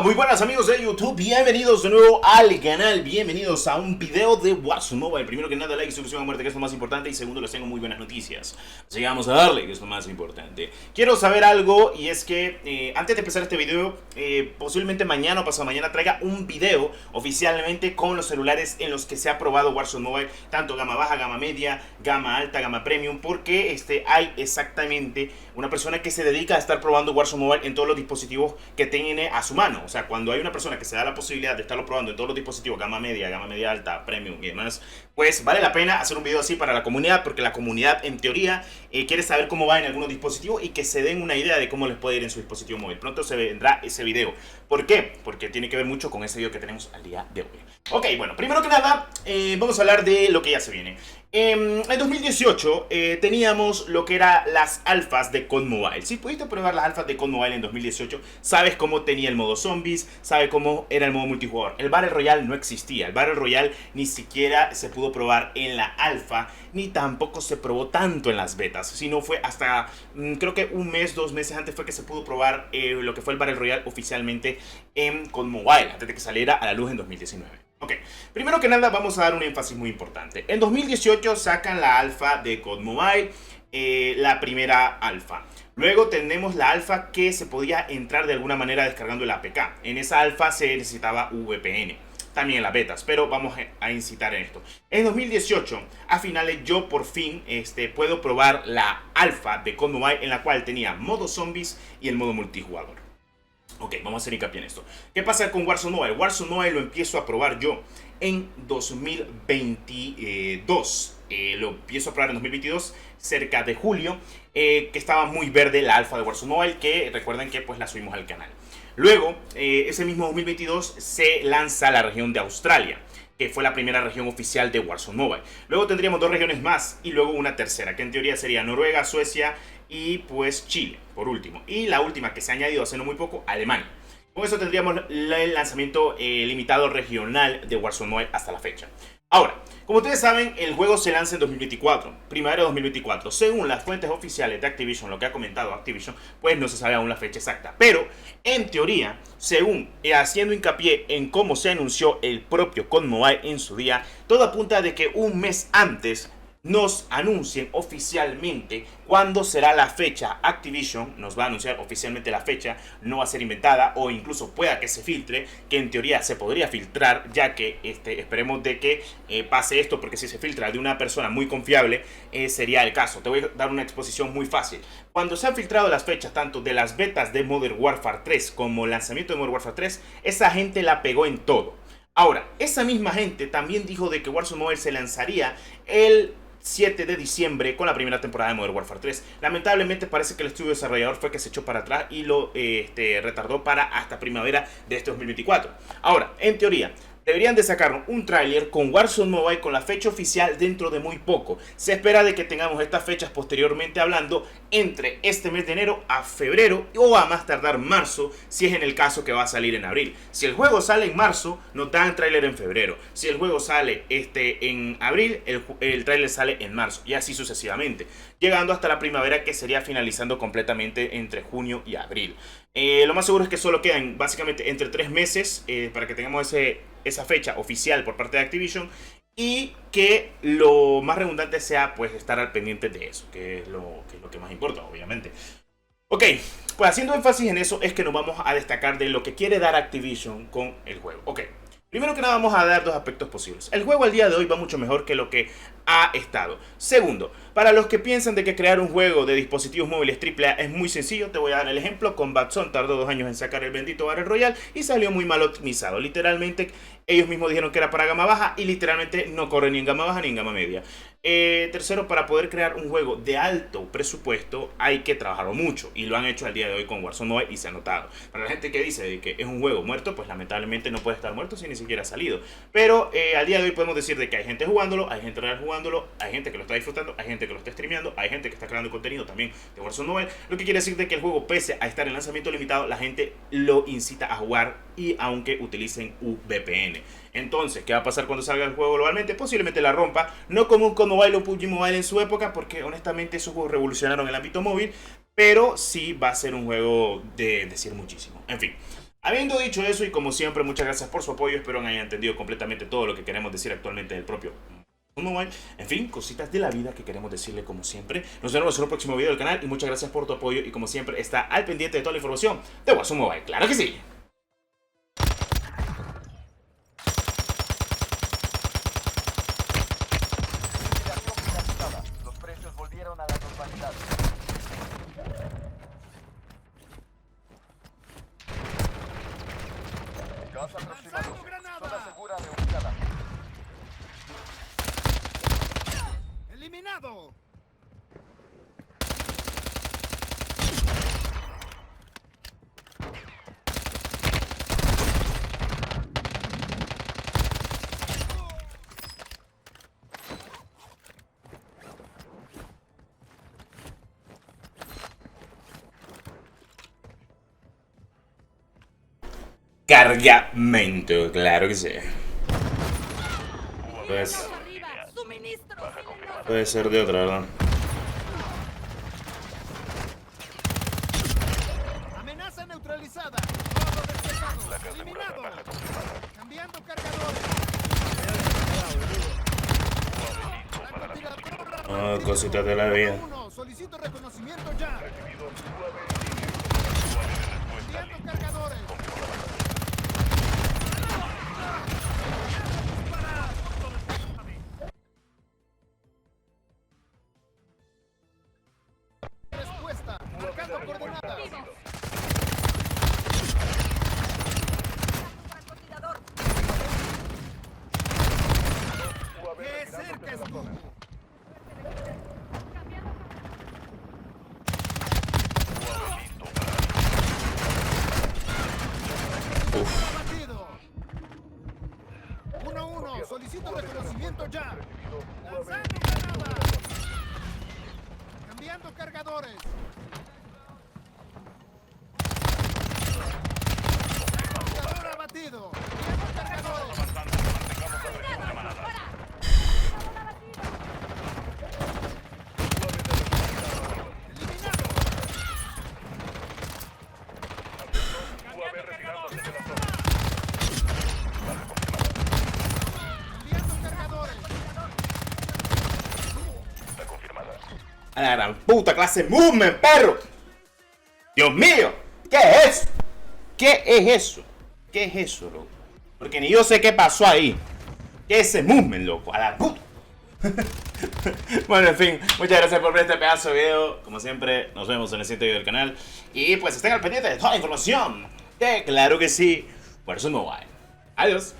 Muy buenas amigos de YouTube, bienvenidos de nuevo al canal, bienvenidos a un video de Warzone Mobile. Primero que nada, like, suscripción a muerte, que es lo más importante, y segundo, les tengo muy buenas noticias. Así que vamos a darle, que es lo más importante. Quiero saber algo, y es que antes de empezar este video, posiblemente mañana o pasado mañana traiga un video oficialmente con los celulares en los que se ha probado Warzone Mobile, tanto gama baja, gama media, gama alta, gama premium, porque hay exactamente una persona que se dedica a estar probando Warzone Mobile en todos los dispositivos que tiene a su mano. O sea, cuando hay una persona que se da la posibilidad de estarlo probando en todos los dispositivos, gama media alta, premium y demás, pues vale la pena hacer un video así para la comunidad, porque la comunidad en teoría quiere saber cómo va en algunos dispositivos y que se den una idea de cómo les puede ir en su dispositivo móvil. Pronto se vendrá ese video. ¿Por qué? Porque tiene que ver mucho con ese video que tenemos al día de hoy. Ok, bueno, primero que nada, vamos a hablar de lo que ya se viene. En 2018 teníamos lo que era las alfas de COD Mobile. Si pudiste probar las alfas de COD Mobile en 2018, sabes cómo tenía el modo zombies, sabes cómo era el modo multijugador. El Battle Royale no existía. El Battle Royale ni siquiera se pudo probar en la alfa, ni tampoco se probó tanto en las betas, sino fue hasta creo que un mes, 2 meses antes fue que se pudo probar lo que fue el Battle Royale oficialmente en COD Mobile, antes de que saliera a la luz en 2019. Ok, primero que nada vamos a dar un énfasis muy importante. En 2018 sacan la alfa de COD Mobile, la primera alfa. Luego tenemos la alfa que se podía entrar de alguna manera descargando el APK. En esa alfa se necesitaba VPN. También en las betas, pero vamos a incitar en esto. En 2018, a finales, yo por fin puedo probar la alfa de COD Mobile, en la cual tenía modo zombies y el modo multijugador. Ok, vamos a hacer hincapié en esto. ¿Qué pasa con Warzone Mobile? Warzone Mobile lo empiezo a probar yo en 2022. Lo empiezo a probar en 2022, cerca de julio, que estaba muy verde la alfa de Warzone Mobile, que recuerden que pues la subimos al canal. Luego, ese mismo 2022 se lanza la región de Australia, que fue la primera región oficial de Warzone Mobile. Luego tendríamos 2 regiones más y luego una tercera, que en teoría sería Noruega, Suecia y pues Chile, por último. Y la última que se ha añadido hace no muy poco, Alemania. Con eso tendríamos el lanzamiento limitado regional de Warzone Mobile hasta la fecha. Ahora, como ustedes saben, el juego se lanza en 2024, primavera de 2024. Según las fuentes oficiales de Activision, lo que ha comentado Activision, pues no se sabe aún la fecha exacta. Pero, en teoría, según haciendo hincapié en cómo se anunció el propio COD Mobile en su día, todo apunta de que un mes antes nos anuncien oficialmente cuándo será la fecha. Activision nos va a anunciar oficialmente la fecha, no va a ser inventada, o incluso pueda que se filtre, que en teoría se podría filtrar, ya que esperemos de que pase esto, porque si se filtra de una persona muy confiable, sería el caso. Te voy a dar una exposición muy fácil. Cuando se han filtrado las fechas tanto de las betas de Modern Warfare 3 como el lanzamiento de Modern Warfare 3, esa gente la pegó en todo. Ahora, esa misma gente también dijo de que Warzone Mobile se lanzaría el 7 de diciembre con la primera temporada de Modern Warfare 3. Lamentablemente parece que el estudio desarrollador fue que se echó para atrás y lo retardó para hasta primavera de este 2024. Ahora, en teoría, deberían de sacar un tráiler con Warzone Mobile con la fecha oficial dentro de muy poco. Se espera de que tengamos estas fechas posteriormente hablando entre este mes de enero a febrero o a más tardar marzo, si es en el caso que va a salir en abril. Si el juego sale en marzo, nos dan tráiler en febrero. Si el juego sale en abril, el tráiler sale en marzo, y así sucesivamente, llegando hasta la primavera, que sería finalizando completamente entre junio y abril. Lo más seguro es que solo quedan básicamente entre 3 meses para que tengamos esa fecha oficial por parte de Activision, y que lo más redundante sea pues estar al pendiente de eso, que es lo que más importa, obviamente. Ok, pues haciendo énfasis en eso es que nos vamos a destacar de lo que quiere dar Activision con el juego. Ok, primero que nada vamos a dar 2 aspectos posibles. El juego al día de hoy va mucho mejor que lo que ha estado. Segundo, para los que piensan de que crear un juego de dispositivos móviles AAA es muy sencillo, te voy a dar el ejemplo. Combat Zone tardó 2 años en sacar el bendito Battle Royale y salió muy mal optimizado. Literalmente, ellos mismos dijeron que era para gama baja y literalmente no corre ni en gama baja ni en gama media. Tercero, para poder crear un juego de alto presupuesto hay que trabajarlo mucho, y lo han hecho al día de hoy con Warzone Mobile y se ha notado. Para la gente que dice de que es un juego muerto, pues lamentablemente no puede estar muerto si ni siquiera ha salido. Pero al día de hoy podemos decir de que hay gente jugándolo, hay gente real jugándolo, hay gente que lo está disfrutando, hay gente que lo está streameando, hay gente que está creando contenido también de Warzone Mobile. Lo que quiere decir de que el juego, pese a estar en lanzamiento limitado, la gente lo incita a jugar, y aunque utilicen VPN. Entonces, ¿qué va a pasar cuando salga el juego globalmente? Posiblemente la rompa, no como un COD Mobile o PUBG Mobile en su época, porque honestamente esos juegos revolucionaron el ámbito móvil, pero sí va a ser un juego de decir muchísimo. En fin, Habiendo dicho eso, y como siempre, muchas gracias por su apoyo. Espero que hayan entendido completamente todo lo que queremos decir actualmente del propio Mobile. En fin, cositas de la vida que queremos decirle como siempre. Nos vemos en el próximo video del canal y muchas gracias por tu apoyo. Y como siempre, está al pendiente de toda la información de Warzone Mobile. ¡Claro que sí! Los precios volvieron a la normalidad. Gas aproximado. Zona segura reubicada. ¡Eliminado! Cargamento, claro que sí. Pues, puede ser de otra, ¿verdad? Amenaza neutralizada. Todo despejado. Eliminado. Cambiando cargadores. Oh, cositas de la vida. Solicito reconocimiento ya. Cambiando cargadores. Respuesta. Marcando coordenadas. ¡Qué cerca estuvo! Abatido. 1-1. Solicito reconocimiento ya. Lanzando granadas. Cambiando cargadores. Cargador abatido. Cambiando cargadores. Eliminado. Cambiando cargadores. A la gran puta clase movement, perro. Dios mío, ¿qué es eso? ¿Qué es eso? ¿Qué es eso, loco? Porque ni yo sé qué pasó ahí. ¿Qué es ese movement, loco? A la puta. Bueno, en fin, muchas gracias por ver este pedazo de video. Como siempre, nos vemos en el siguiente video del canal. Y pues estén al pendiente de toda la información de, claro que sí, Warzone Mobile. Adiós.